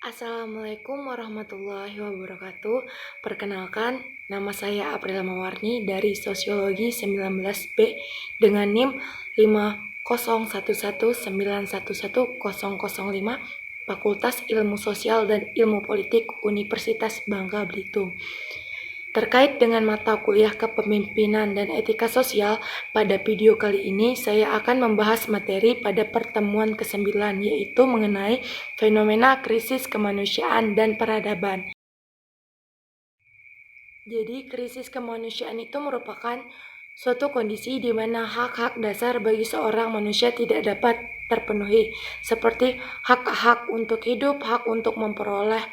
Assalamualaikum warahmatullahi wabarakatuh. Perkenalkan, nama saya April Mawarni dari Sosiologi 19B dengan NIM 5011911005 Fakultas Ilmu Sosial dan Ilmu Politik Universitas Bangka Belitung. Terkait dengan mata kuliah Kepemimpinan dan Etika Sosial, pada video kali ini saya akan membahas materi pada pertemuan ke-9, yaitu mengenai fenomena krisis kemanusiaan dan peradaban. Jadi, krisis kemanusiaan itu merupakan suatu kondisi di mana hak-hak dasar bagi seorang manusia tidak dapat terpenuhi, seperti hak-hak untuk hidup, hak untuk memperoleh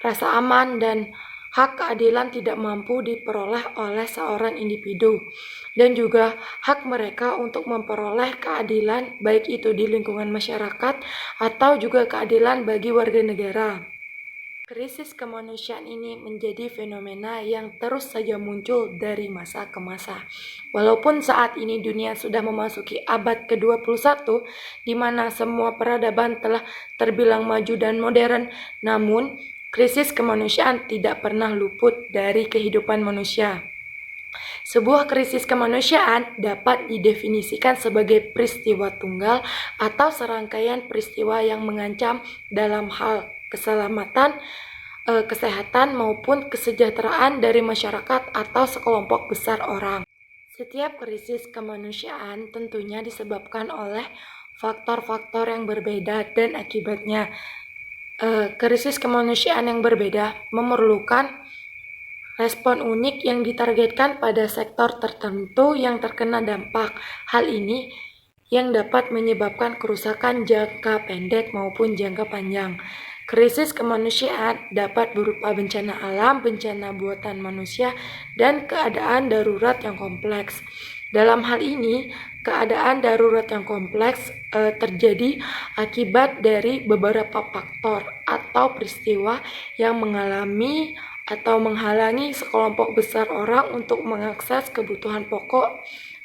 rasa aman, dan hak keadilan tidak mampu diperoleh oleh seorang individu, dan juga hak mereka untuk memperoleh keadilan baik itu di lingkungan masyarakat atau juga keadilan bagi warga negara. Krisis kemanusiaan ini menjadi fenomena yang terus saja muncul dari masa ke masa. Walaupun saat ini dunia sudah memasuki abad ke-21, di mana semua peradaban telah terbilang maju dan modern, namun krisis kemanusiaan tidak pernah luput dari kehidupan manusia. Sebuah krisis kemanusiaan dapat didefinisikan sebagai peristiwa tunggal atau serangkaian peristiwa yang mengancam dalam hal keselamatan, kesehatan maupun kesejahteraan dari masyarakat atau sekelompok besar orang. Setiap krisis kemanusiaan tentunya disebabkan oleh faktor-faktor yang berbeda dan akibatnya krisis kemanusiaan yang berbeda memerlukan respon unik yang ditargetkan pada sektor tertentu yang terkena dampak. Hal ini yang dapat menyebabkan kerusakan jangka pendek maupun jangka panjang. Krisis kemanusiaan dapat berupa bencana alam, bencana buatan manusia, dan keadaan darurat yang kompleks. Dalam hal ini, keadaan darurat yang kompleks terjadi akibat dari beberapa faktor atau peristiwa yang mengalami atau menghalangi sekelompok besar orang untuk mengakses kebutuhan pokok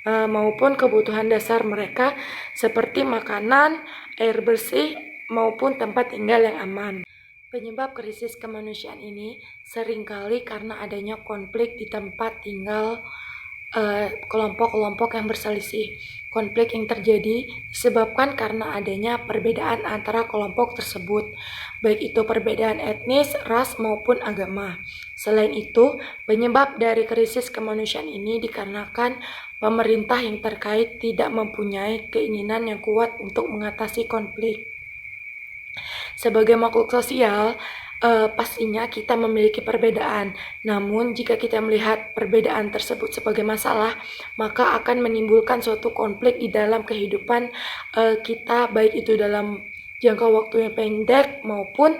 maupun kebutuhan dasar mereka seperti makanan, air bersih, maupun tempat tinggal yang aman. Penyebab krisis kemanusiaan ini seringkali karena adanya konflik di tempat tinggal kelompok-kelompok yang berselisih. Konflik yang terjadi disebabkan karena adanya perbedaan antara kelompok tersebut, baik itu perbedaan etnis, ras, maupun agama. Selain itu, penyebab dari krisis kemanusiaan ini dikarenakan pemerintah yang terkait tidak mempunyai keinginan yang kuat untuk mengatasi konflik. Sebagai makhluk sosial, pastinya kita memiliki perbedaan. Namun, jika kita melihat perbedaan tersebut sebagai masalah, maka akan menimbulkan suatu konflik di dalam kehidupan kita, baik itu dalam jangka waktu yang pendek maupun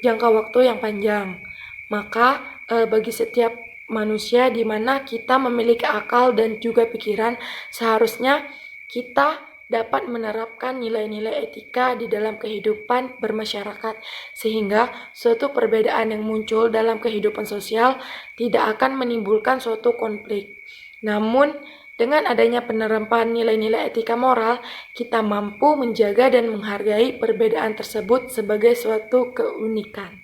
jangka waktu yang panjang. Maka, bagi setiap manusia di mana kita memiliki akal dan juga pikiran, seharusnya kita dapat menerapkan nilai-nilai etika di dalam kehidupan bermasyarakat, sehingga suatu perbedaan yang muncul dalam kehidupan sosial tidak akan menimbulkan suatu konflik. Namun, dengan adanya penerapan nilai-nilai etika moral, kita mampu menjaga dan menghargai perbedaan tersebut sebagai suatu keunikan.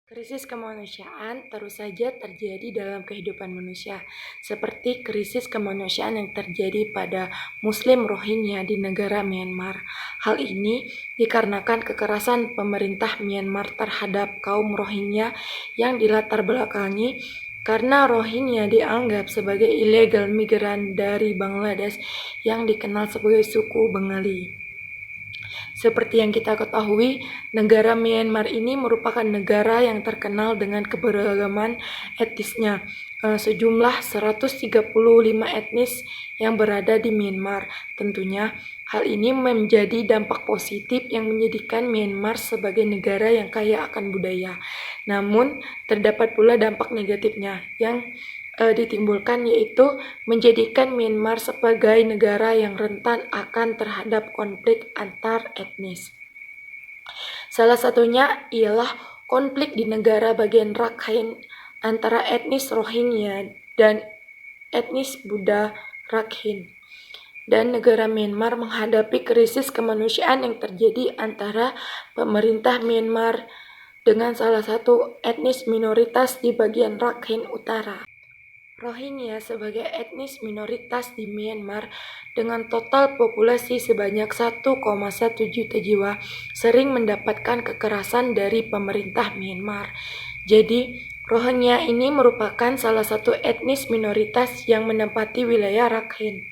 Krisis kemanusiaan terus saja terjadi dalam kehidupan manusia, seperti krisis kemanusiaan yang terjadi pada Muslim Rohingya di negara Myanmar. Hal ini dikarenakan kekerasan pemerintah Myanmar terhadap kaum Rohingya yang dilatar belakangi karena Rohingya dianggap sebagai illegal migran dari Bangladesh yang dikenal sebagai suku Bengali. Seperti yang kita ketahui, negara Myanmar ini merupakan negara yang terkenal dengan keberagaman etnisnya. Sejumlah 135 etnis yang berada di Myanmar. Tentunya, hal ini menjadi dampak positif yang menjadikan Myanmar sebagai negara yang kaya akan budaya. Namun, terdapat pula dampak negatifnya yang ditimbulkan, yaitu menjadikan Myanmar sebagai negara yang rentan akan terhadap konflik antar etnis. Salah satunya ialah konflik di negara bagian Rakhine antara etnis Rohingya dan etnis Buddha Rakhine. dan negara Myanmar menghadapi krisis kemanusiaan yang terjadi antara pemerintah Myanmar dengan salah satu etnis minoritas di bagian Rakhine Utara. Rohingya sebagai etnis minoritas di Myanmar dengan total populasi sebanyak 1,1 juta jiwa sering mendapatkan kekerasan dari pemerintah Myanmar. Jadi, Rohingya ini merupakan salah satu etnis minoritas yang menempati wilayah Rakhine.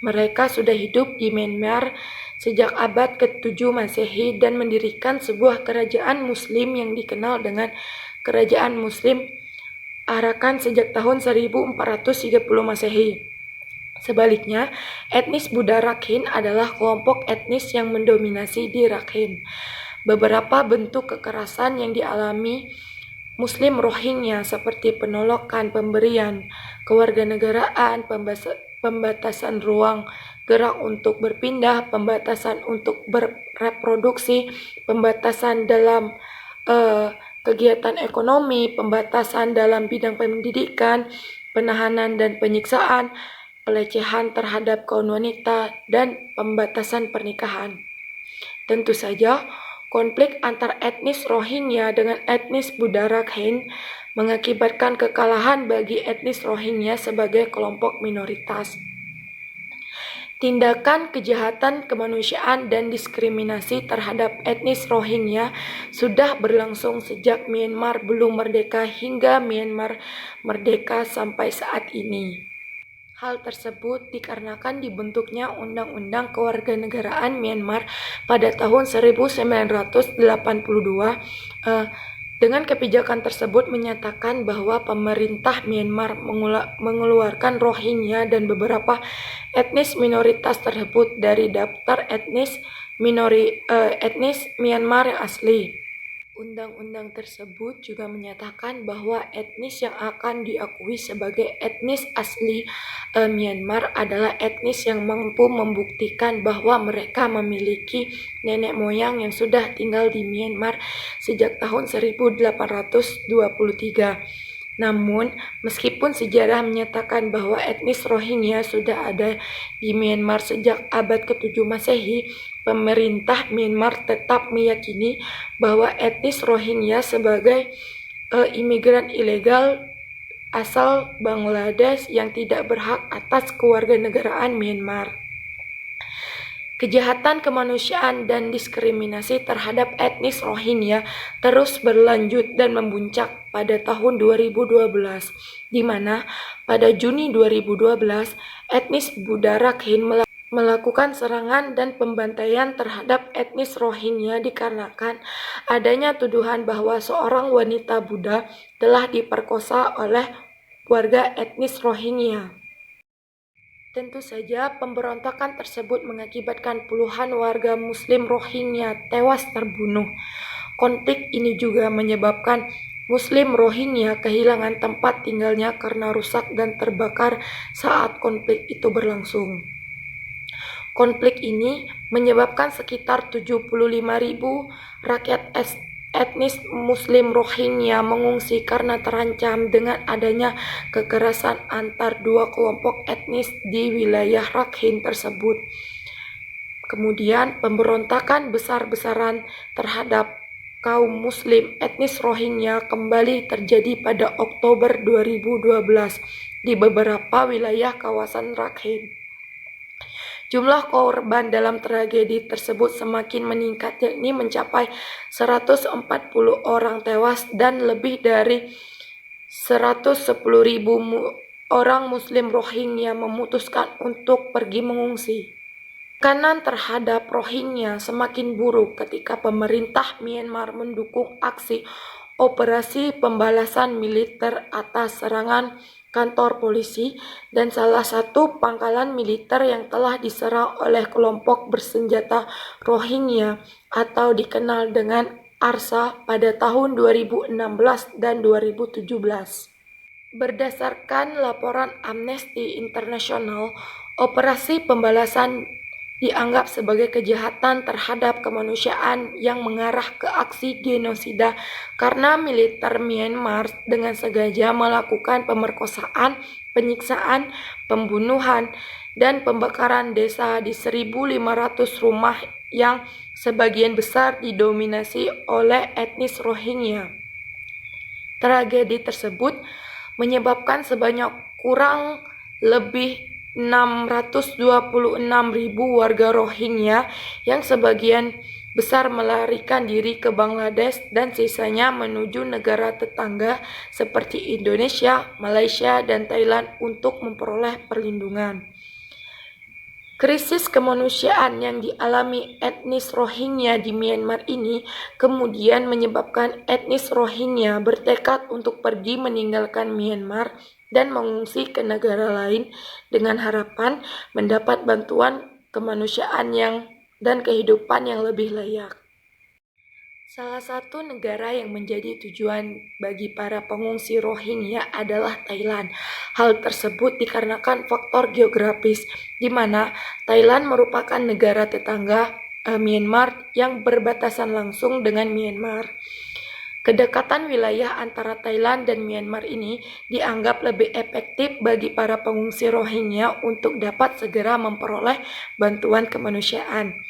Mereka sudah hidup di Myanmar sejak abad ke-7 Masehi dan mendirikan sebuah kerajaan muslim yang dikenal dengan Kerajaan Muslim Arakan sejak tahun 1430 Masehi. Sebaliknya, etnis Buddha Rakhine adalah kelompok etnis yang mendominasi di Rakhine. Beberapa bentuk kekerasan yang dialami Muslim Rohingya seperti penolakan pemberian kewarganegaraan, pembatasan ruang gerak untuk berpindah, pembatasan untuk bereproduksi, pembatasan dalam kegiatan ekonomi, pembatasan dalam bidang pendidikan, penahanan dan penyiksaan, pelecehan terhadap kaum wanita, dan pembatasan pernikahan. Tentu saja, konflik antar etnis Rohingya dengan etnis Buddha Rakhine mengakibatkan kekalahan bagi etnis Rohingya sebagai kelompok minoritas. Tindakan kejahatan kemanusiaan dan diskriminasi terhadap etnis Rohingya sudah berlangsung sejak Myanmar belum merdeka hingga Myanmar merdeka sampai saat ini. Hal tersebut dikarenakan dibentuknya Undang-Undang Kewarganegaraan Myanmar pada tahun 1982. Dengan kebijakan tersebut menyatakan bahwa pemerintah Myanmar mengeluarkan Rohingya dan beberapa etnis minoritas tersebut dari daftar etnis Myanmar yang asli. Undang-undang tersebut juga menyatakan bahwa etnis yang akan diakui sebagai etnis asli Myanmar adalah etnis yang mampu membuktikan bahwa mereka memiliki nenek moyang yang sudah tinggal di Myanmar sejak tahun 1823. Namun, meskipun sejarah menyatakan bahwa etnis Rohingya sudah ada di Myanmar sejak abad ke-7 Masehi, pemerintah Myanmar tetap meyakini bahwa etnis Rohingya sebagai imigran ilegal asal Bangladesh yang tidak berhak atas kewarganegaraan Myanmar. Kejahatan kemanusiaan dan diskriminasi terhadap etnis Rohingya terus berlanjut dan memuncak pada tahun 2012, di mana pada Juni 2012 etnis Buddha Rakhine melakukan serangan dan pembantaian terhadap etnis Rohingya dikarenakan adanya tuduhan bahwa seorang wanita Buddha telah diperkosa oleh warga etnis Rohingya. Tentu saja pemberontakan tersebut mengakibatkan puluhan warga Muslim Rohingya tewas terbunuh. Konflik ini juga menyebabkan Muslim Rohingya kehilangan tempat tinggalnya karena rusak dan terbakar saat konflik itu berlangsung. Konflik ini menyebabkan sekitar 75.000 rakyat etnis Muslim Rohingya mengungsi karena terancam dengan adanya kekerasan antar dua kelompok etnis di wilayah Rakhine tersebut. Kemudian pemberontakan besar-besaran terhadap kaum Muslim etnis Rohingya kembali terjadi pada Oktober 2012 di beberapa wilayah kawasan Rakhine. Jumlah korban dalam tragedi tersebut semakin meningkat, yakni mencapai 140 orang tewas dan lebih dari 110.000 orang Muslim Rohingya memutuskan untuk pergi mengungsi. Tekanan terhadap Rohingya semakin buruk ketika pemerintah Myanmar mendukung aksi operasi pembalasan militer atas serangan kantor polisi dan salah satu pangkalan militer yang telah diserang oleh kelompok bersenjata Rohingya atau dikenal dengan ARSA pada tahun 2016 dan 2017. Berdasarkan laporan Amnesty International, operasi pembalasan dianggap sebagai kejahatan terhadap kemanusiaan yang mengarah ke aksi genosida karena militer Myanmar dengan sengaja melakukan pemerkosaan, penyiksaan, pembunuhan, dan pembakaran desa di 1.500 rumah yang sebagian besar didominasi oleh etnis Rohingya. Tragedi tersebut menyebabkan sebanyak kurang lebih 626.000 warga Rohingya yang sebagian besar melarikan diri ke Bangladesh dan sisanya menuju negara tetangga seperti Indonesia, Malaysia, dan Thailand untuk memperoleh perlindungan. Krisis kemanusiaan yang dialami etnis Rohingya di Myanmar ini kemudian menyebabkan etnis Rohingya bertekad untuk pergi meninggalkan Myanmar dan mengungsi ke negara lain dengan harapan mendapat bantuan kemanusiaan dan kehidupan yang lebih layak. Salah satu negara yang menjadi tujuan bagi para pengungsi Rohingya adalah Thailand. Hal tersebut dikarenakan faktor geografis, di mana Thailand merupakan negara tetangga Myanmar yang berbatasan langsung dengan Myanmar. Kedekatan wilayah antara Thailand dan Myanmar ini dianggap lebih efektif bagi para pengungsi Rohingya untuk dapat segera memperoleh bantuan kemanusiaan.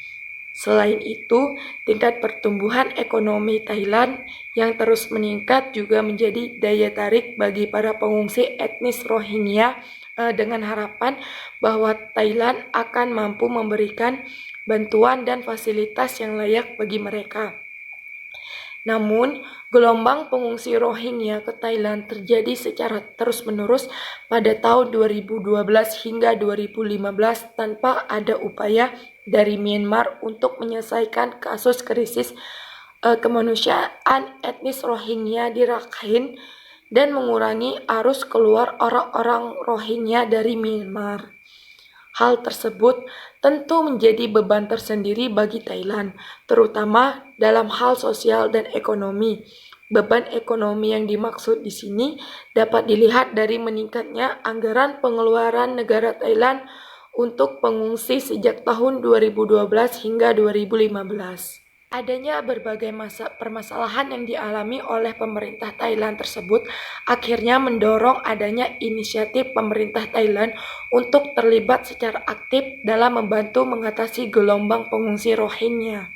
Selain itu, tingkat pertumbuhan ekonomi Thailand yang terus meningkat juga menjadi daya tarik bagi para pengungsi etnis Rohingya dengan harapan bahwa Thailand akan mampu memberikan bantuan dan fasilitas yang layak bagi mereka. Namun, gelombang pengungsi Rohingya ke Thailand terjadi secara terus-menerus pada tahun 2012 hingga 2015 tanpa ada upaya dari Myanmar untuk menyelesaikan kasus krisis kemanusiaan etnis Rohingya di Rakhine dan mengurangi arus keluar orang-orang Rohingya dari Myanmar. Hal tersebut tentu menjadi beban tersendiri bagi Thailand, terutama dalam hal sosial dan ekonomi. Beban ekonomi yang dimaksud di sini dapat dilihat dari meningkatnya anggaran pengeluaran negara Thailand untuk pengungsi sejak tahun 2012 hingga 2015. Adanya berbagai permasalahan yang dialami oleh pemerintah Thailand tersebut akhirnya mendorong adanya inisiatif pemerintah Thailand untuk terlibat secara aktif dalam membantu mengatasi gelombang pengungsi Rohingya.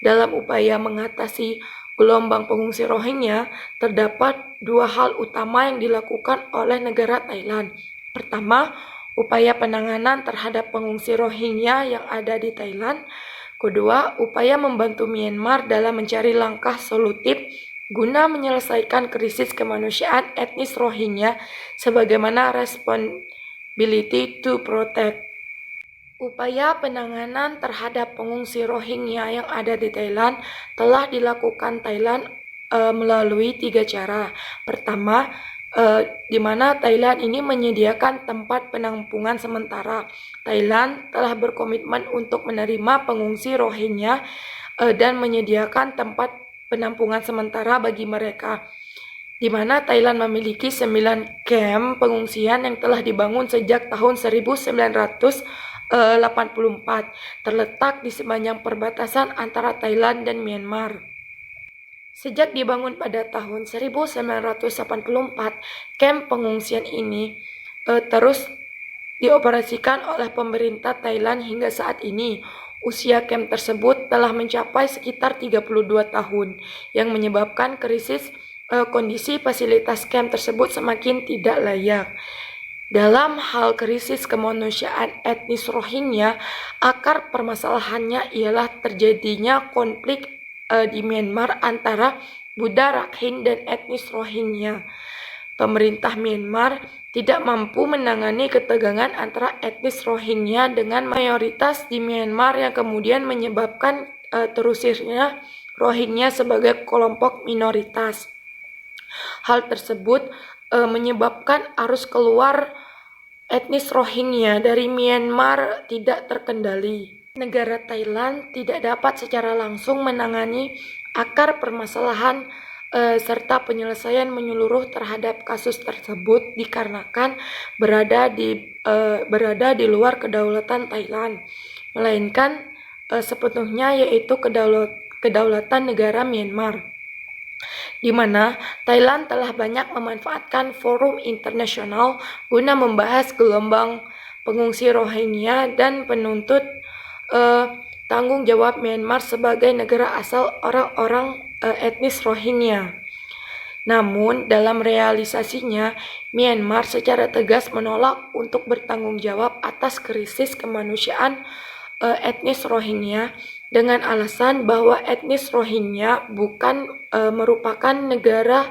Dalam upaya mengatasi gelombang pengungsi Rohingya, terdapat dua hal utama yang dilakukan oleh negara Thailand. Pertama, upaya penanganan terhadap pengungsi Rohingya yang ada di Thailand. Kedua, upaya membantu Myanmar dalam mencari langkah solutif guna menyelesaikan krisis kemanusiaan etnis Rohingya sebagaimana responsibility to protect. Upaya penanganan terhadap pengungsi Rohingya yang ada di Thailand telah dilakukan Thailand melalui 3 cara. Pertama, di mana Thailand ini menyediakan tempat penampungan sementara. Thailand telah berkomitmen untuk menerima pengungsi Rohingya dan menyediakan tempat penampungan sementara bagi mereka, di mana Thailand memiliki 9 kamp pengungsian yang telah dibangun sejak tahun 1984, terletak di sepanjang perbatasan antara Thailand dan Myanmar. Sejak dibangun pada tahun 1984, kamp pengungsian ini terus dioperasikan oleh pemerintah Thailand hingga saat ini. Usia kamp tersebut telah mencapai sekitar 32 tahun, yang menyebabkan kondisi fasilitas kamp tersebut semakin tidak layak. Dalam hal krisis kemanusiaan etnis Rohingya, akar permasalahannya ialah terjadinya konflik di Myanmar antara Buddha Rakhine dan etnis Rohingya. Pemerintah Myanmar tidak mampu menangani ketegangan antara etnis Rohingya dengan mayoritas di Myanmar yang kemudian menyebabkan terusirnya Rohingya sebagai kelompok minoritas. Hal tersebut menyebabkan arus keluar etnis Rohingya dari Myanmar tidak terkendali. Negara Thailand tidak dapat secara langsung menangani akar permasalahan serta penyelesaian menyeluruh terhadap kasus tersebut dikarenakan berada di luar kedaulatan Thailand, melainkan sepenuhnya yaitu kedaulatan negara Myanmar, di mana Thailand telah banyak memanfaatkan forum internasional guna membahas gelombang pengungsi Rohingya dan penuntut tanggung jawab Myanmar sebagai negara asal orang-orang etnis Rohingya. Namun, dalam realisasinya, Myanmar secara tegas menolak untuk bertanggung jawab atas krisis kemanusiaan etnis Rohingya dengan alasan bahwa etnis Rohingya bukan merupakan negara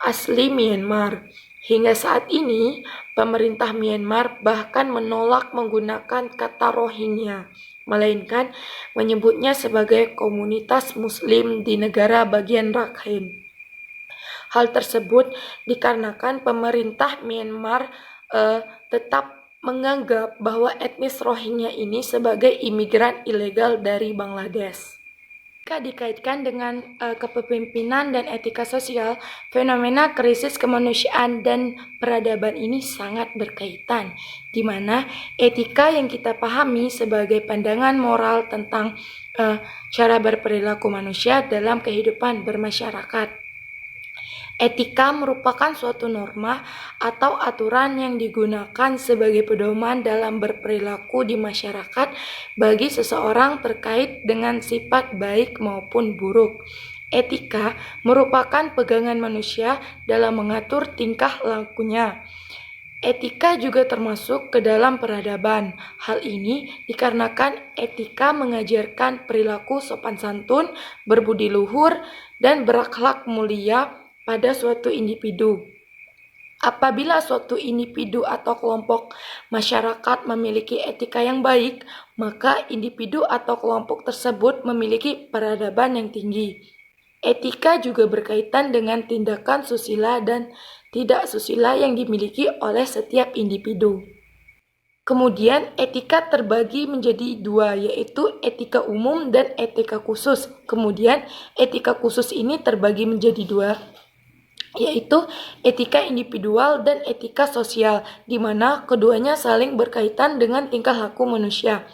asli Myanmar. Hingga saat ini, pemerintah Myanmar bahkan menolak menggunakan kata Rohingya, melainkan menyebutnya sebagai komunitas Muslim di negara bagian Rakhine. Hal tersebut dikarenakan pemerintah Myanmar tetap menganggap bahwa etnis Rohingya ini sebagai imigran ilegal dari Bangladesh. Jika dikaitkan dengan kepemimpinan dan etika sosial, fenomena krisis kemanusiaan dan peradaban ini sangat berkaitan, di mana etika yang kita pahami sebagai pandangan moral tentang cara berperilaku manusia dalam kehidupan bermasyarakat. Etika merupakan suatu norma atau aturan yang digunakan sebagai pedoman dalam berperilaku di masyarakat bagi seseorang terkait dengan sifat baik maupun buruk. Etika merupakan pegangan manusia dalam mengatur tingkah lakunya. Etika juga termasuk ke dalam peradaban. Hal ini dikarenakan etika mengajarkan perilaku sopan santun, berbudi luhur, dan berakhlak mulia pada suatu individu. Apabila suatu individu atau kelompok masyarakat memiliki etika yang baik, maka individu atau kelompok tersebut memiliki peradaban yang tinggi. Etika juga berkaitan dengan tindakan susila dan tidak susila yang dimiliki oleh setiap individu. Kemudian etika terbagi menjadi dua, yaitu etika umum dan etika khusus. Kemudian etika khusus ini terbagi menjadi dua, yaitu etika individual dan etika sosial, di mana keduanya saling berkaitan dengan tingkah laku manusia.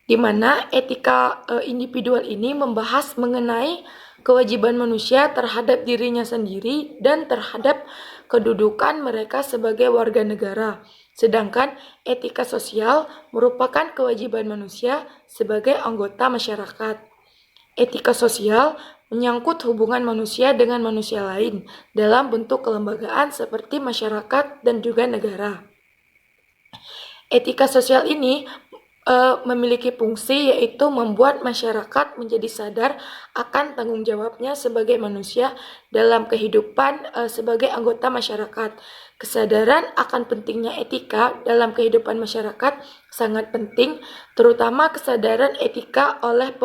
Di mana etika individual ini membahas mengenai kewajiban manusia terhadap dirinya sendiri dan terhadap kedudukan mereka sebagai warga negara. Sedangkan etika sosial merupakan kewajiban manusia sebagai anggota masyarakat. Etika sosial menyangkut hubungan manusia dengan manusia lain dalam bentuk kelembagaan seperti masyarakat dan juga negara. Etika sosial ini memiliki fungsi yaitu membuat masyarakat menjadi sadar akan tanggung jawabnya sebagai manusia dalam kehidupan sebagai anggota masyarakat. Kesadaran akan pentingnya etika dalam kehidupan masyarakat sangat penting, terutama kesadaran etika oleh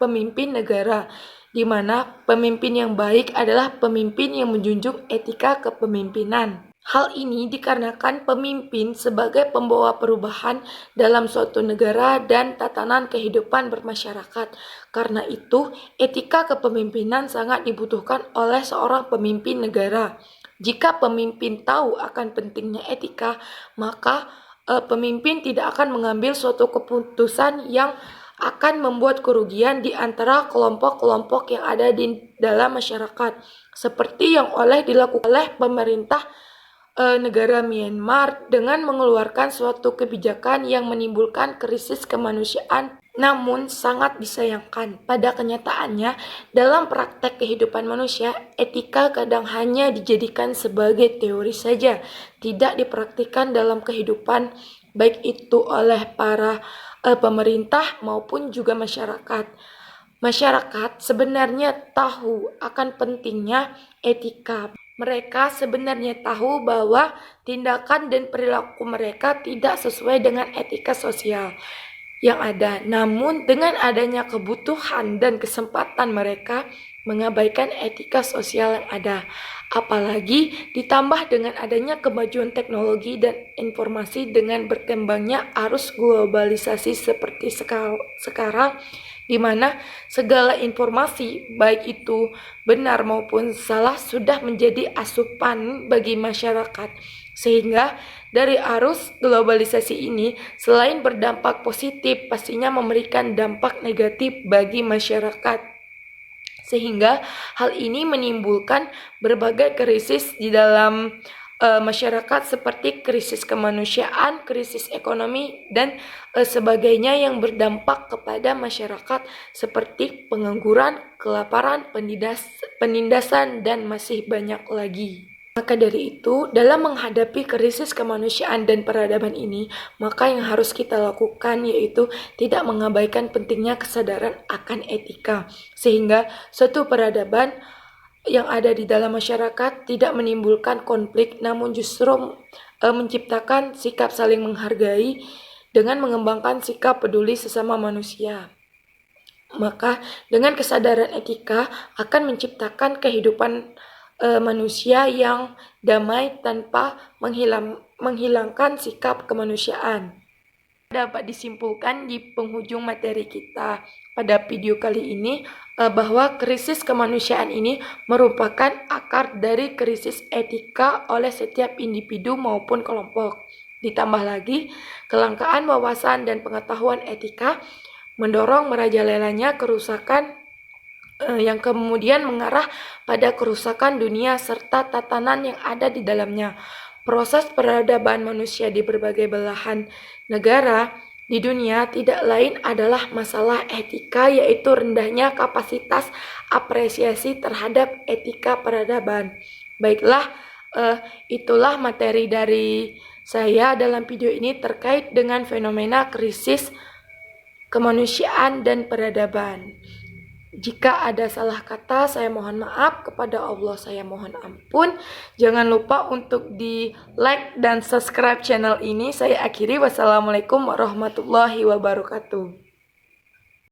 pemimpin negara, di mana pemimpin yang baik adalah pemimpin yang menjunjung etika kepemimpinan. Hal ini dikarenakan pemimpin sebagai pembawa perubahan dalam suatu negara dan tatanan kehidupan bermasyarakat. Karena itu, etika kepemimpinan sangat dibutuhkan oleh seorang pemimpin negara. Jika pemimpin tahu akan pentingnya etika, maka pemimpin tidak akan mengambil suatu keputusan yang akan membuat kerugian di antara kelompok-kelompok yang ada di dalam masyarakat, seperti yang dilakukan oleh pemerintah negara Myanmar dengan mengeluarkan suatu kebijakan yang menimbulkan krisis kemanusiaan. Namun sangat disayangkan, pada kenyataannya dalam praktek kehidupan manusia, etika kadang hanya dijadikan sebagai teori saja, tidak dipraktikkan dalam kehidupan, baik itu oleh para pemerintah maupun juga masyarakat. Masyarakat sebenarnya tahu akan pentingnya etika. Mereka sebenarnya tahu bahwa tindakan dan perilaku mereka tidak sesuai dengan etika sosial yang ada. Namun dengan adanya kebutuhan dan kesempatan mereka mengabaikan etika sosial yang ada. Apalagi ditambah dengan adanya kemajuan teknologi dan informasi dengan berkembangnya arus globalisasi seperti sekarang, di mana segala informasi, baik itu benar maupun salah, sudah menjadi asupan bagi masyarakat. Sehingga dari arus globalisasi ini, selain berdampak positif, pastinya memberikan dampak negatif bagi masyarakat. Sehingga hal ini menimbulkan berbagai krisis di dalam masyarakat seperti krisis kemanusiaan, krisis ekonomi, dan sebagainya yang berdampak kepada masyarakat seperti pengangguran, kelaparan, penindasan, dan masih banyak lagi. Maka dari itu, dalam menghadapi krisis kemanusiaan dan peradaban ini, maka yang harus kita lakukan yaitu tidak mengabaikan pentingnya kesadaran akan etika, sehingga suatu peradaban yang ada di dalam masyarakat tidak menimbulkan konflik, namun justru menciptakan sikap saling menghargai dengan mengembangkan sikap peduli sesama manusia. Maka dengan kesadaran etika akan menciptakan kehidupan manusia yang damai tanpa menghilangkan sikap kemanusiaan. Dapat disimpulkan di penghujung materi kita pada video kali ini bahwa krisis kemanusiaan ini merupakan akar dari krisis etika oleh setiap individu maupun kelompok. Ditambah lagi, kelangkaan wawasan dan pengetahuan etika mendorong merajalelanya kerusakan yang kemudian mengarah pada kerusakan dunia serta tatanan yang ada di dalamnya. Proses peradaban manusia di berbagai belahan negara di dunia tidak lain adalah masalah etika, yaitu rendahnya kapasitas apresiasi terhadap etika peradaban. Baiklah, itulah materi dari saya dalam video ini terkait dengan fenomena krisis kemanusiaan dan peradaban. Jika ada salah kata, saya mohon maaf. Kepada Allah saya mohon ampun. Jangan lupa untuk di like dan subscribe channel ini. Saya akhiri. Wassalamualaikum warahmatullahi wabarakatuh.